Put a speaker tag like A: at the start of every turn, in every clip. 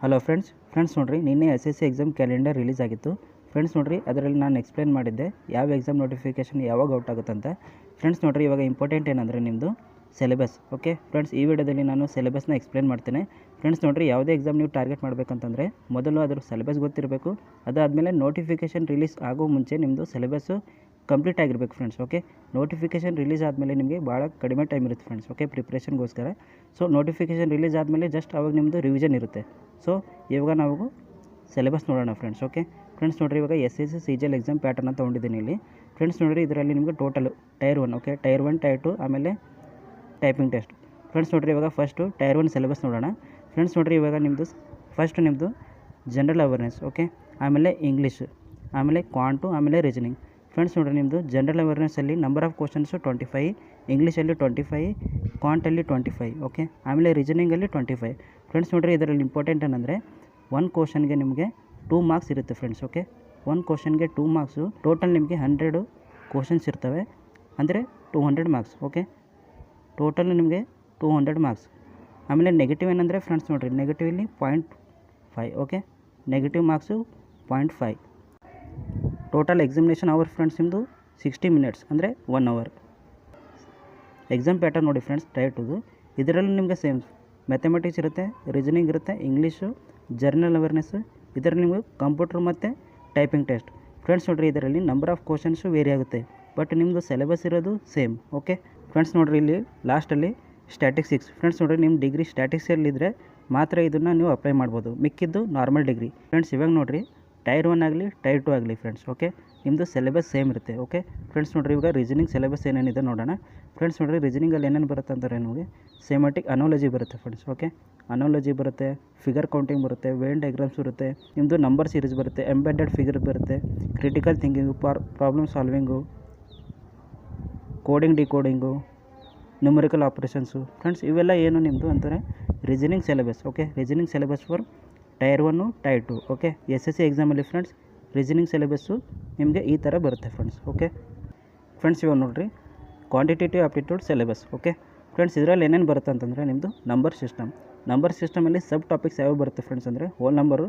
A: Hello friends ನೋಡಿರಿ ನಿನ್ನೆ SSC exam calendar release ಆಗಿತ್ತು. ಫ್ರೆಂಡ್ಸ್ ನೋಡಿರಿ ಅದರಲ್ಲಿ ನಾನು ಎಕ್ಸ್ಪ್ಲೇನ್ ಮಾಡಿದ್ದೆ ಯಾವ ಎಕ್ಸಾಮ್ ನೋಟಿಫಿಕೇಷನ್ ಯಾವಾಗ ಔಟ್ ಆಗುತ್ತಂತ. ಫ್ರೆಂಡ್ಸ್ ನೋಡಿರಿ ಇವಾಗ ಇಂಪಾರ್ಟೆಂಟ್ ಏನಂದರೆ ನಿಮ್ಮದು ಸಿಲೆಬಸ್. ಓಕೆ ಫ್ರೆಂಡ್ಸ್, ಈ ವಿಡಿಯೋದಲ್ಲಿ ನಾನು ಸಿಲೆಬಸ್ನ ಎಕ್ಸ್ಪ್ಲೇನ್ ಮಾಡ್ತೇನೆ. ಫ್ರೆಂಡ್ಸ್ ನೋಡಿರಿ ಯಾವುದೇ ಎಕ್ಸಾಮ್ ನೀವು ಟಾರ್ಗೆಟ್ ಮಾಡಬೇಕಂತಂದರೆ ಮೊದಲು ಅದ್ರ ಸಿಲೆಬಸ್ ಗೊತ್ತಿರಬೇಕು. ಅದಾದಮೇಲೆ ನೋಟಿಫಿಕೇಷನ್ ರಿಲೀಸ್ ಆಗೋ ಮುಂಚೆ ನಿಮ್ಮದು ಸಿಲೆಬಸ್ಸು ಕಂಪ್ಲೀಟ್ ಆಗಿರಬೇಕು ಫ್ರೆಂಡ್ಸ್. ಓಕೆ, ನೋಟಿಫಿಕೇಷನ್ ರಿಲೀಸ್ ಆದಮೇಲೆ ನಿಮಗೆ ಭಾಳ ಕಡಿಮೆ ಟೈಮ್ ಇರುತ್ತೆ ಫ್ರೆಂಡ್ಸ್. ಓಕೆ, ಪ್ರಿಪ್ರೇಷನ್ಗೋಸ್ಕರ. ಸೊ ನೋಟಿಫಿಕೇಷನ್ ರಿಲೀಸ್ ಆದಮೇಲೆ ಜಸ್ಟ್ ಅವಾಗ ನಿಮ್ಮದು ರಿವಿಷನ್ ಇರುತ್ತೆ. ಸೊ ಇವಾಗ ನಾವು ಸಿಲೆಬಸ್ ನೋಡೋಣ ಫ್ರೆಂಡ್ಸ್. ಓಕೆ ಫ್ರೆಂಡ್ಸ್ ನೋಡಿರಿ ಇವಾಗ SSC CGL ಎಕ್ಸಾಮ್ ಪ್ಯಾಟರ್ನ್ ಅಂತ ತೊಗೊಂಡಿದ್ದೀನಿ ಇಲ್ಲಿ. ಫ್ರೆಂಡ್ಸ್ ನೋಡಿರಿ ಇದರಲ್ಲಿ ನಿಮಗೆ total tyre 1, okay, tyre 1, tier 2, ಆಮೇಲೆ ಟೈಪಿಂಗ್ ಟೆಸ್ಟ್. ಫ್ರೆಂಡ್ಸ್ ನೋಡಿರಿ ಇವಾಗ ಫಸ್ಟು ಟೈರ್ 1 ಸಿಲೆಬಸ್ ನೋಡೋಣ. ಫ್ರೆಂಡ್ಸ್ ನೋಡಿರಿ ಇವಾಗ ನಿಮ್ಮದು ಜನರಲ್ ಅವೇರ್ನೆಸ್, ಓಕೆ, ಆಮೇಲೆ ಇಂಗ್ಲೀಷ್, ಆಮೇಲೆ ಕ್ವಾಂಟು, ಆಮೇಲೆ ರೀಸನಿಂಗ್. ಫ್ರೆಂಡ್ಸ್ ನೋಡಿರಿ ನಿಮ್ಮದು ಜನರಲ್ ಅವೇರ್ನೆಸ್ಸಲ್ಲಿ ನಂಬರ್ ಆಫ್ ಕ್ವಶನ್ಸು 25, ಇಂಗ್ಲೀಷಲ್ಲಿ 25, ಕ್ವಾಂಟಲ್ಲಿ 25, ಓಕೆ, ಆಮೇಲೆ ರೀಸನಿಂಗಲ್ಲಿ 25. ಫ್ರೆಂಡ್ಸ್ ನೋಡಿರಿ ಇದರಲ್ಲಿ ಇಂಪಾರ್ಟೆಂಟ್ ಏನಂದರೆ ಒಂದು ಕ್ವಶನ್ಗೆ ನಿಮಗೆ 2 ಮಾರ್ಕ್ಸ್ ಇರುತ್ತೆ ಫ್ರೆಂಡ್ಸ್. ಓಕೆ, ಒಂದು ಕ್ವಶನ್ಗೆ 2 ಮಾರ್ಕ್ಸು, ಟೋಟಲ್ ನಿಮಗೆ 100 ಕ್ವಶನ್ಸ್ ಇರ್ತವೆ, ಅಂದರೆ 200 ಮಾರ್ಕ್ಸ್. ಓಕೆ, ಟೋಟಲ್ ನಿಮಗೆ 200 ಮಾರ್ಕ್ಸ್. ಆಮೇಲೆ ನೆಗೆಟಿವ್ ಏನಂದರೆ ಫ್ರೆಂಡ್ಸ್ ನೋಡಿರಿ ನೆಗೆಟಿವ್ ಇಲ್ಲಿ 0.5, okay, negative marks 0.5. Total examination our friends ನಿಮ್ಮದು 60 ಮಿನಿಟ್ಸ್, ಅಂದರೆ 1 ಅವರ್. ಎಕ್ಸಾಮ್ ಪ್ಯಾಟರ್ನ್ ನೋಡಿ ಫ್ರೆಂಡ್ಸ್ ಟೈರ್ 2 ಇದರಲ್ಲೂ ನಿಮಗೆ ಸೇಮ್ ಮ್ಯಾಥಮೆಟಿಕ್ಸ್ ಇರುತ್ತೆ, ರೀಸನಿಂಗ್ ಇರುತ್ತೆ, ಇಂಗ್ಲೀಷು, ಜರ್ನಲ್ ಅವೇರ್ನೆಸ್ಸು, ಇದರಲ್ಲಿ ನಿಮಗೆ ಕಂಪ್ಯೂಟ್ರ್ ಮತ್ತು ಟೈಪಿಂಗ್ ಟೆಸ್ಟ್. ಫ್ರೆಂಡ್ಸ್ ನೋಡಿರಿ ಇದರಲ್ಲಿ ನಂಬರ್ ಆಫ್ ಕ್ವಶನ್ಸು ವೇರಿ ಆಗುತ್ತೆ, ಬಟ್ ನಿಮ್ಮದು ಸಿಲೆಬಸ್ ಇರೋದು ಸೇಮ್. ಓಕೆ ಫ್ರೆಂಡ್ಸ್ ನೋಡಿರಿ ಇಲ್ಲಿ ಲಾಸ್ಟಲ್ಲಿ ಸ್ಟ್ಯಾಟಿಸ್ಟಿಕ್ಸ್. ಫ್ರೆಂಡ್ಸ್ ನೋಡಿರಿ ನಿಮ್ಮ ಡಿಗ್ರಿ ಸ್ಟ್ಯಾಟಿಕ್ಸಲ್ಲಿದ್ದರೆ ಮಾತ್ರ ಇದನ್ನು ನೀವು ಅಪ್ಲೈ ಮಾಡ್ಬೋದು, ಮಿಕ್ಕಿದ್ದು ನಾರ್ಮಲ್ ಡಿಗ್ರಿ. ಫ್ರೆಂಡ್ಸ್ ಇವಾಗ ನೋಡಿರಿ ಟೈರ್ 1 ಆಗಲಿ ಟೈರ್ 2 ಆಗಲಿ ಫ್ರೆಂಡ್ಸ್, ಓಕೆ, ನಿಮ್ಮದು ಸಿಲೆಬಸ್ ಸೇಮ್ ಇರುತ್ತೆ. ಓಕೆ ಫ್ರೆಂಡ್ಸ್ ನೋಡಿರಿ ಇವಾಗ ರೀಸನಿಂಗ್ ಸಿಲೆಬಸ್ ಏನೇನಿದೆ ನೋಡೋಣ. ಫ್ರೆಂಡ್ಸ್ ನೋಡಿರಿ ರೀಸನಿಂಗಲ್ಲಿ ಏನೇನು ಬರುತ್ತೆ ಅಂತಾರೆ ನಿಮಗೆ ಸೆಮೆಟಿಕ್ ಅನಾಲಜಿ ಬರುತ್ತೆ ಫ್ರೆಂಡ್ಸ್. ಓಕೆ, ಅನಾಲಜಿ ಬರುತ್ತೆ, ಫಿಗರ್ ಕೌಂಟಿಂಗ್ ಬರುತ್ತೆ, ವೇನ್ ಡಯಾಗ್ರಾಮ್ಸ್ ಬರುತ್ತೆ, ನಿಮ್ಮದು ನಂಬರ್ ಸೀರೀಸ್ ಬರುತ್ತೆ, ಎಂಬೆಡೆಡ್ ಫಿಗರ್ ಬರುತ್ತೆ, critical thinking, problem solving, coding decoding, numerical operations. Friends ಇವೆಲ್ಲ ಏನು ನಿಮ್ಮದು ಅಂತಾರೆ reasoning syllabus. Okay, reasoning syllabus for tier 1, tier 2. Okay, SSC ಎಕ್ಸಾಮಲ್ಲಿ ಫ್ರೆಂಡ್ಸ್ ರೀಸನಿಂಗ್ ಸಿಲೆಬಸ್ಸು ನಿಮಗೆ ಈ ಥರ ಬರುತ್ತೆ ಫ್ರೆಂಡ್ಸ್. ಓಕೆ ಫ್ರೆಂಡ್ಸ್ ಇವಾಗ ನೋಡಿರಿ quantitative aptitude syllabus. Okay friends ಇದರಲ್ಲಿ ಏನೇನು ಬರುತ್ತೆ ಅಂತಂದರೆ ನಿಮ್ಮದು ನಂಬರ್ ಸಿಸ್ಟಮಲ್ಲಿ ಸಬ್ ಟಾಪಿಕ್ಸ್ ಯಾವ ಬರುತ್ತೆ ಫ್ರೆಂಡ್ಸ್ ಅಂದರೆ whole number,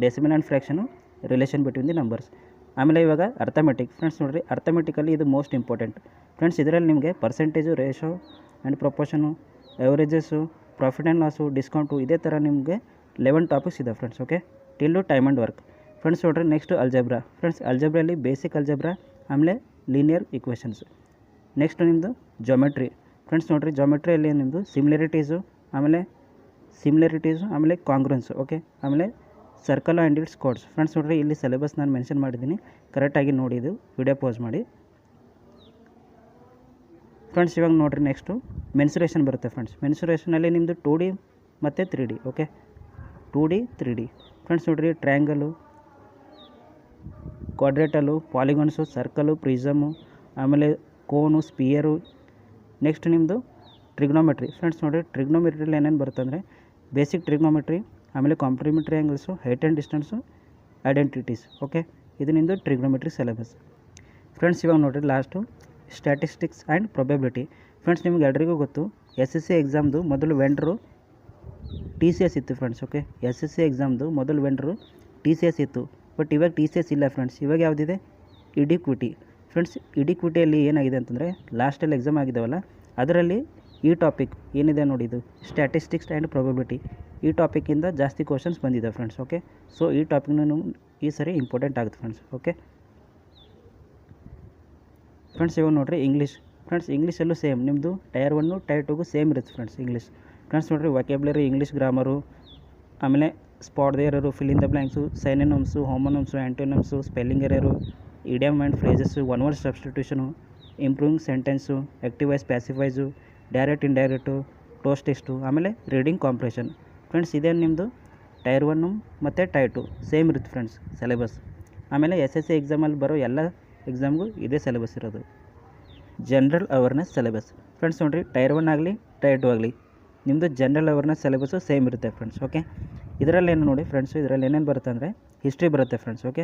A: decimal and fraction, relation between the numbers. ಆಮೇಲೆ ಇವಾಗ ಅರ್ಥಮೆಟಿಕ್. ಫ್ರೆಂಡ್ಸ್ ನೋಡಿರಿ ಅರ್ಥಮೆಟಿಕಲ್ಲಿ ಇದು ಮೋಸ್ಟ್ ಇಂಪಾರ್ಟೆಂಟ್. ಫ್ರೆಂಡ್ಸ್ ಇದರಲ್ಲಿ ನಿಮಗೆ percentage, ratio and proportion, averages, profit and loss, discount, ಇದೇ ಥರ ನಿಮಗೆ 11 ಟಾಪಿಕ್ಸ್ ಇದೆ friends. Okay, till time and work. Friends ನೋಡಿರಿ ನೆಕ್ಸ್ಟು ಅಲ್ಜೆಬ್ರಾ. ಫ್ರೆಂಡ್ಸ್ ಅಲ್ಜೆಬ್ರಲ್ಲಿ ಬೇಸಿಕ್ ಅಲ್ಜೆಬ್ರಾ, ಆಮೇಲೆ ಲೀನಿಯರ್ ಈಕ್ವೇಷನ್ಸ್. ನೆಕ್ಸ್ಟ್ ನಿಮ್ಮದು ಜಾಮೆಟ್ರಿ. ಫ್ರೆಂಡ್ಸ್ ನೋಡಿರಿ ಜಾಮೆಟ್ರಿಯಲ್ಲಿ ನಿಮ್ಮದು ಸಿಮಿಲರಿಟೀಸು, ಆಮೇಲೆ ಕಾಂಗ್ರೆನ್ಸು. ಓಕೆ, ಆಮೇಲೆ circle and its chords. Friends ನೋಡಿರಿ ಇಲ್ಲಿ ಸಿಲೆಬಸ್ ನಾನು ಮೆನ್ಷನ್ ಮಾಡಿದ್ದೀನಿ, ಕರೆಕ್ಟಾಗಿ ನೋಡಿ, ಇದು ವಿಡಿಯೋ ಪಾಸ್ ಮಾಡಿ. ಫ್ರೆಂಡ್ಸ್ ಇವಾಗ ನೋಡಿರಿ ನೆಕ್ಸ್ಟು ಮೆನ್ಸುರೇಷನ್ ಬರುತ್ತೆ ಫ್ರೆಂಡ್ಸ್. ಮೆನ್ಸುರೇಷನಲ್ಲಿ ನಿಮ್ಮದು 2D ಮತ್ತು 3D. Okay, 2D 3D. Friends ನೋಡಿರಿ ಟ್ರಯಾಂಗಲು, ಕ್ವಾಡ್ರೇಟಲು, ಪಾಲಿಗಾನ್ಸು, ಸರ್ಕಲು, ಪ್ರಿಸಮು, ಆಮೇಲೆ ಕೋನು, ಸ್ಪಿಯರು. ನೆಕ್ಸ್ಟ್ ನಿಮ್ಮದು ಟ್ರಿಗ್ನೋಮೆಟ್ರಿ. ಫ್ರೆಂಡ್ಸ್ ನೋಡಿರಿ ಟ್ರಿಗ್ನೋಮೆಟ್ರಿಯಲ್ಲಿ ಏನೇನು ಬರುತ್ತೆ ಅಂದರೆ ಬೇಸಿಕ್ ಟ್ರಿಗ್ನೋಮೆಟ್ರಿ, ಆಮೇಲೆ complementary angles, height and distance, identities. Okay, ಇದು ನಿಮ್ಮದು ಟ್ರಿಗ್ನೋಮೆಟ್ರಿ ಸಿಲೆಬಸ್. ಫ್ರೆಂಡ್ಸ್ ಇವಾಗ ನೋಡಿರಿ last statistics and probability. Friends ನಿಮ್ಗೆ ಎಲ್ರಿಗೂ ಗೊತ್ತು SSC ಎಕ್ಸಾಮ್ದು ಮೊದಲು ವೆಂಡ್ರು TCS ಇತ್ತು ಫ್ರೆಂಡ್ಸ್. ಓಕೆ, SSC ಎಕ್ಸಾಮ್ದು ಮೊದಲು ವೆಂಡ್ರು TCS ಇತ್ತು, ಬಟ್ ಇವಾಗ TCS ಇಲ್ಲ ಫ್ರೆಂಡ್ಸ್. ಇವಾಗ ಯಾವುದಿದೆ ಇಡಿಕ್ವಿಟಿ. ಫ್ರೆಂಡ್ಸ್ ಇಡಿಕ್ವಿಟಿಯಲ್ಲಿ ಏನಾಗಿದೆ ಅಂತಂದರೆ ಲಾಸ್ಟಲ್ಲಿ ಎಕ್ಸಾಮ್ ಆಗಿದ್ದಾವಲ್ಲ ಅದರಲ್ಲಿ ಈ ಟಾಪಿಕ್ ಏನಿದೆ ನೋಡಿ, ಇದು ಸ್ಟ್ಯಾಟಿಸ್ಟಿಕ್ಸ್ ಆ್ಯಂಡ್ ಪ್ರೊಬೆಬಿಲಿಟಿ, ಈ ಟಾಪಿಕ್ಕಿಂದ ಜಾಸ್ತಿ ಕ್ವಶನ್ಸ್ ಬಂದಿದೆ ಫ್ರೆಂಡ್ಸ್. ಓಕೆ, ಸೊ ಈ ಟಾಪಿಕ್ನೂ ಈ ಸರಿ ಇಂಪಾರ್ಟೆಂಟ್ ಆಗುತ್ತೆ ಫ್ರೆಂಡ್ಸ್. ಓಕೆ ಫ್ರೆಂಡ್ಸ್ ಇವಾಗ ನೋಡಿರಿ ಇಂಗ್ಲೀಷ್. ಫ್ರೆಂಡ್ಸ್ ಇಂಗ್ಲೀಷಲ್ಲೂ ಸೇಮ್ ನಿಮ್ಮದು ಟೈರ್ 1, ಟೈರ್ 2ಗೂ ಸೇಮ್ ಇರುತ್ತೆ ಫ್ರೆಂಡ್ಸ್ ಇಂಗ್ಲೀಷ್. ಫ್ರೆಂಡ್ಸ್ ನೋಡಿರಿ ವೊಕ್ಯಾಬ್ಯುಲರಿ, ಇಂಗ್ಲೀಷ್ ಗ್ರಾಮರು, ಆಮೇಲೆ spot the error, fill in the blanks, synonyms, homonyms, antonyms, spelling error, idiom and phrases, one word substitution, improving sentence, active voice, passives, direct indirect, ಟೋಸ್ಟ್ test, ಆಮೇಲೆ reading comprehension. Friends ಇದೇನು ನಿಮ್ಮದು tier 1 ಮತ್ತು tier 2 same ಇರುತ್ತೆ friends syllabus. ಆಮೇಲೆ SSC ಎಕ್ಸಾಮಲ್ಲಿ ಬರೋ ಎಲ್ಲ ಎಕ್ಸಾಮ್ಗೂ ಇದೇ ಸಿಲೆಬಸ್ ಇರೋದು, ಜನರಲ್ ಅವೇರ್ನೆಸ್ ಸಿಲೆಬಸ್. ಫ್ರೆಂಡ್ಸ್ ನೋಡಿರಿ ಟೈರ್ 1 ಆಗಲಿ ಟೈರ್ 2 ಆಗಲಿ ನಿಮ್ಮದು ಜನರಲ್ ಅವೇರ್ನೆಸ್ ಸಿಲೆಬಸ್ಸು ಸೇಮ್ ಇರುತ್ತೆ ಫ್ರೆಂಡ್ಸ್. ಓಕೆ, ಇದರಲ್ಲಿ ಏನು ನೋಡಿ ಫ್ರೆಂಡ್ಸು, ಇದರಲ್ಲಿ ಏನೇನು ಬರುತ್ತೆ ಅಂದರೆ ಹಿಸ್ಟ್ರಿ ಬರುತ್ತೆ ಫ್ರೆಂಡ್ಸ್. ಓಕೆ,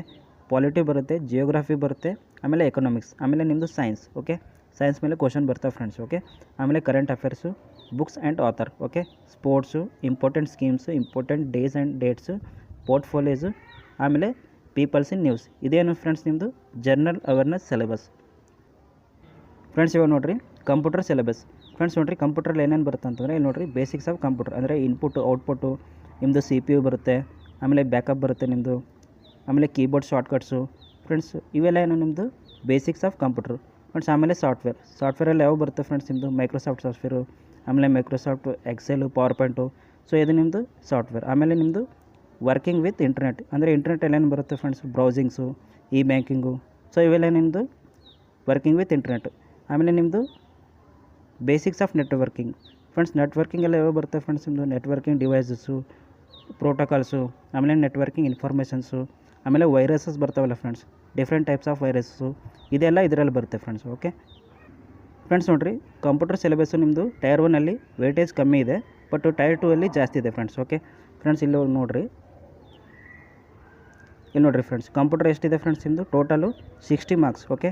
A: ಪಾಲಿಟಿ ಬರುತ್ತೆ, ಜಿಯೋಗ್ರಫಿ ಬರುತ್ತೆ, ಆಮೇಲೆ ಎಕನಾಮಿಕ್ಸ್, ಆಮೇಲೆ ನಿಮ್ಮದು ಸೈನ್ಸ್. ಓಕೆ, ಸೈನ್ಸ್ ಮೇಲೆ ಕ್ವಶನ್ ಬರ್ತಾವೆ ಫ್ರೆಂಡ್ಸ್. ಓಕೆ, ಆಮೇಲೆ current affairs, books and author. Okay, sports, important schemes, important days and dates, portfolios, ಆಮೇಲೆ ಪೀಪಲ್ಸ್ ಇನ್ ನ್ಯೂಸ್. ಇದೇನು ಫ್ರೆಂಡ್ಸ್ ನಿಮ್ಮದು ಜನರಲ್ ಅವೇರ್ನೆಸ್ ಸಿಲೆಬಸ್. ಫ್ರೆಂಡ್ಸ್ ಇವಾಗ ನೋಡಿರಿ ಕಂಪ್ಯೂಟರ್ ಸಿಲೆಬಸ್. ಫ್ರೆಂಡ್ಸ್ ನೋಡಿರಿ ಕಂಪ್ಯೂಟ್ರಲ್ಲಿ ಏನೇನು ಬರುತ್ತೆ ಅಂತಂದರೆ ಇಲ್ಲಿ ನೋಡಿರಿ ಬೇಸಿಕ್ಸ್ ಆಫ್ ಕಂಪ್ಯೂಟರ್ ಅಂದರೆ ಇನ್ಪುಟ್ ಔಟ್ಪುಟ್ಟು, ನಿಮ್ಮದು CPU ಬರುತ್ತೆ, ಆಮೇಲೆ ಬ್ಯಾಕಪ್ ಬರುತ್ತೆ ನಿಮ್ಮದು, ಆಮೇಲೆ ಕೀಬೋರ್ಡ್ ಶಾರ್ಟ್ಕಟ್ಸು. ಫ್ರೆಂಡ್ಸ್ ಇವೆಲ್ಲ ಏನು ನಿಮ್ಮದು ಬೇಸಿಕ್ಸ್ ಆಫ್ ಕಂಪ್ಯೂಟರ್. ಫ್ರೆಂಡ್ಸ್ ಆಮೇಲೆ ಸಾಫ್ಟ್ವೇರಲ್ಲಿ ಯಾವ ಬರುತ್ತೆ ಫ್ರೆಂಡ್ಸ್ ನಿಮ್ಮದು ಮೈಕ್ರೋಸಾಫ್ಟ್ ಸಾಫ್ಟ್ವೇರು, ಆಮೇಲೆ Microsoft Excel, power point. So ಇದು ನಿಮ್ಮದು ಸಾಫ್ಟ್ವೇರ್. ಆಮೇಲೆ ನಿಮ್ಮದು ವರ್ಕಿಂಗ್ ವಿತ್ ಇಂಟರ್ನೆಟ್ ಅಂದರೆ ಇಂಟರ್ನೆಟಲ್ಲಿ ಏನು ಬರುತ್ತೆ ಫ್ರೆಂಡ್ಸ್ ಬ್ರೌಸಿಂಗ್ಸು, ಬ್ಯಾಂಕಿಂಗು. ಸೊ ಇವೆಲ್ಲ ನಿಮ್ಮದು ವರ್ಕಿಂಗ್ ವಿತ್ ಇಂಟರ್ನೆಟ್. ಆಮೇಲೆ ನಿಮ್ಮದು basics of networking. Friends networking ಎಲ್ಲ ಯಾವ ಬರುತ್ತೆ ಫ್ರೆಂಡ್ಸ್ ನಿಮ್ಮದು ನೆಟ್ವರ್ಕಿಂಗ್ ಡಿವೈಸಸ್ಸು, ಪ್ರೋಟೋಕಾಲ್ಸು, ಆಮೇಲೆ ನೆಟ್ವರ್ಕಿಂಗ್ ಇನ್ಫಾರ್ಮೇಷನ್ಸು, ಆಮೇಲೆ ವೈರಸಸ್ ಬರ್ತಾವಲ್ಲ friends, different types of virus, ಇದೆಲ್ಲ ಇದರಲ್ಲಿ ಬರುತ್ತೆ ಫ್ರೆಂಡ್ಸ್. ಓಕೆ ಫ್ರೆಂಡ್ಸ್ ನೋಡಿರಿ ಕಂಪ್ಯೂಟರ್ ಸಿಲೆಬಸ್ಸು ನಿಮ್ಮದು ಟೈರ್ 1ಅಲ್ಲಿ ವೇಟೇಜ್ ಕಮ್ಮಿ ಇದೆ, ಬಟ್ ಟೈರ್ 2ಅಲ್ಲಿ ಜಾಸ್ತಿ ಇದೆ ಫ್ರೆಂಡ್ಸ್. ಓಕೆ ಫ್ರೆಂಡ್ಸ್ ಇಲ್ಲಿ ನೋಡಿರಿ ಫ್ರೆಂಡ್ಸ್ ಕಂಪ್ಯೂಟರ್ ಎಷ್ಟಿದೆ ಫ್ರೆಂಡ್ಸ್ ನಿಮ್ಮದು ಟೋಟಲು 60 ಮಾರ್ಕ್ಸ್. ಓಕೆ,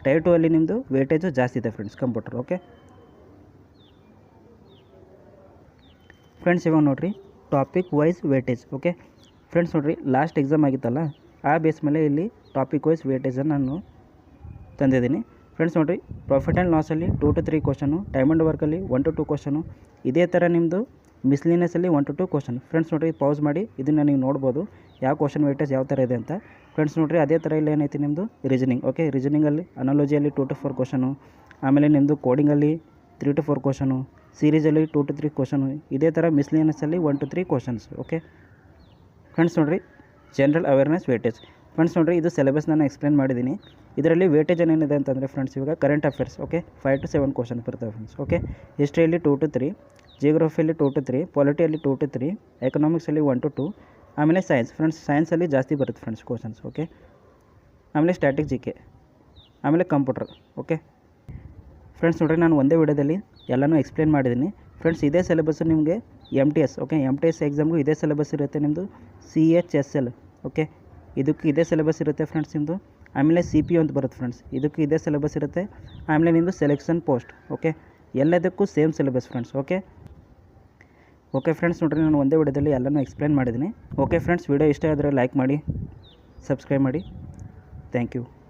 A: ಟೈರ್ 2ಅಲ್ಲಿ ನಿಮ್ಮದು ವೇಟೇಜು ಜಾಸ್ತಿ ಇದೆ ಫ್ರೆಂಡ್ಸ್ ಕಂಪ್ಯೂಟರ್. ಓಕೆ ಫ್ರೆಂಡ್ಸ್ ಇವಾಗ ನೋಡಿರಿ topic wise weightage. Okay friends ನೋಡಿರಿ ಲಾಸ್ಟ್ ಎಕ್ಸಾಮ್ ಆಗಿತ್ತಲ್ಲ ಆ ಬೇಸ್ ಮೇಲೆ ಇಲ್ಲಿ ಟಾಪಿಕ್ ವೈಸ್ ವೇಟೇಜನ್ನು ನಾನು ತಂದಿದ್ದೀನಿ. ಫ್ರೆಂಡ್ಸ್ ನೋಡಿರಿ ಪ್ರಾಫಿಟ್ ಆ್ಯಂಡ್ ಲಾಸಲ್ಲಿ 2 to 3 ಕ್ವಶನು, ಟೈಮ್ ಆ್ಯಂಡ್ ವರ್ಕಲ್ಲಿ 1 to 2 ಕ್ವಶನು, ಇದೇ ಥರ ನಿಮ್ಮದು ಮಿಸ್ಲಿನಿಯಸಲ್ಲಿ 1 to 2 ಕ್ವಶನ್. ಫ್ರೆಂಡ್ಸ್ ನೋಡಿರಿ ಪಾಸ್ ಮಾಡಿ ಇದನ್ನು ನೀವು ನೋಡ್ಬೋದು ಯಾವ ಕ್ವಶನ್ ವೇಟೇಜ್ ಯಾವ ಥರ ಇದೆ ಅಂತ. ಫ್ರೆಂಡ್ಸ್ ನೋಡಿರಿ ಅದೇ ಥರ ಇಲ್ಲಿ ಏನೈತಿ ನಿಮ್ಮದು ರೀಸನಿಂಗ್. ಓಕೆ ರೀಸನಿಂಗಲ್ಲಿ ಅನಾಲಜಿಯಲ್ಲಿ 2 to 4 ಕ್ವಶನು, ಆಮೇಲೆ ನಿಮ್ಮದು ಕೋಡಿಂಗಲ್ಲಿ 3 to 4 ಕ್ವಶನು, ಸೀರೀಸಲ್ಲಿ 2 to 3 ಕ್ವಶನು, ಇದೇ ಥರ ಮಿಸ್ಲಿನಿಯಸಲ್ಲಿ 1 to 3 ಕ್ವಶನ್ಸ್. ಓಕೆ ಫ್ರೆಂಡ್ಸ್ ನೋಡಿರಿ ಜನರಲ್ ಅವೇರ್ನೆಸ್ ವೇಟೇಜ್. ಫ್ರೆಂಡ್ಸ್ ನೋಡಿರಿ ಇದು ಸಿಲೆಬಸ್ ನಾನು ಎಕ್ಸ್ಪ್ಲೇನ್ ಮಾಡಿದ್ದೀನಿ. ಇದರಲ್ಲಿ ವೇಟೇಜ್ ಏನಿದೆ ಅಂತಂದರೆ ಫ್ರೆಂಡ್ಸ್ ಇವಾಗ current affairs. Okay 5 to 7 question ಬರ್ತವೆ ಫ್ರೆಂಡ್ಸ್. ಓಕೆ ಹಿಸ್ಟ್ರಿಯಲ್ಲಿ 2 to 3, ಜಿಯೋಗ್ರಫಿಯಲ್ಲಿ 2 to 3, ಪಾಲಿಟಿಯಲ್ಲಿ 2 to 3, ಎಕನಾಮಿಕ್ಸಲ್ಲಿ 1 to 2, ಆಮೇಲೆ ಸೈನ್ಸ್. ಫ್ರೆಂಡ್ಸ್ ಸೈನ್ಸಲ್ಲಿ ಜಾಸ್ತಿ ಬರುತ್ತೆ ಫ್ರೆಂಡ್ಸ್ ಕ್ವಶನ್ಸ್. ಓಕೆ ಆಮೇಲೆ ಸ್ಟ್ಯಾಟಿಕ್ GK, ಆಮೇಲೆ ಕಂಪ್ಯೂಟರ್. ಓಕೆ ಫ್ರೆಂಡ್ಸ್ ನೋಡಿರಿ ನಾನು ಒಂದೇ ವಿಡಿಯೋದಲ್ಲಿ ಎಲ್ಲನೂ ಎಕ್ಸ್ಪ್ಲೇನ್ ಮಾಡಿದ್ದೀನಿ. ಫ್ರೆಂಡ್ಸ್ ಇದೇ ಸಿಲೆಬಸ್ಸು ನಿಮಗೆ MTS. ಓಕೆ MTS ಎಕ್ಸಾಮ್ಗೂ ಇದೇ ಸಿಲೆಬಸ್ ಇರುತ್ತೆ ನಿಮ್ಮದು. CHSL. ಓಕೆ ಇದಕ್ಕೆ ಇದೇ ಸಿಲೆಬಸ್ ಇರುತ್ತೆ ಫ್ರೆಂಡ್ಸ್ ನಿಮ್ಮದು. ಆಮೇಲೆ CPU ಅಂತ ಬರುತ್ತೆ ಫ್ರೆಂಡ್ಸ್, ಇದಕ್ಕೆ ಇದೇ ಸಿಲೆಬಸ್ ಇರುತ್ತೆ. ಆಮೇಲೆ ನಿಮ್ಮದು ಸೆಲೆಕ್ಷನ್ ಪೋಸ್ಟ್. ಓಕೆ ಎಲ್ಲದಕ್ಕೂ same syllabus friends. Okay friends ನೋಡಿರಿ ನಾನು ಒಂದೇ ವಿಡಿಯೋದಲ್ಲಿ ಎಲ್ಲನೂ ಎಕ್ಸ್ಪ್ಲೇನ್ ಮಾಡಿದ್ದೀನಿ. ಓಕೆ ಫ್ರೆಂಡ್ಸ್ ವಿಡಿಯೋ ಇಷ್ಟ ಆದರೆ ಲೈಕ್ ಮಾಡಿ, ಸಬ್ಸ್ಕ್ರೈಬ್ ಮಾಡಿ. Thank you.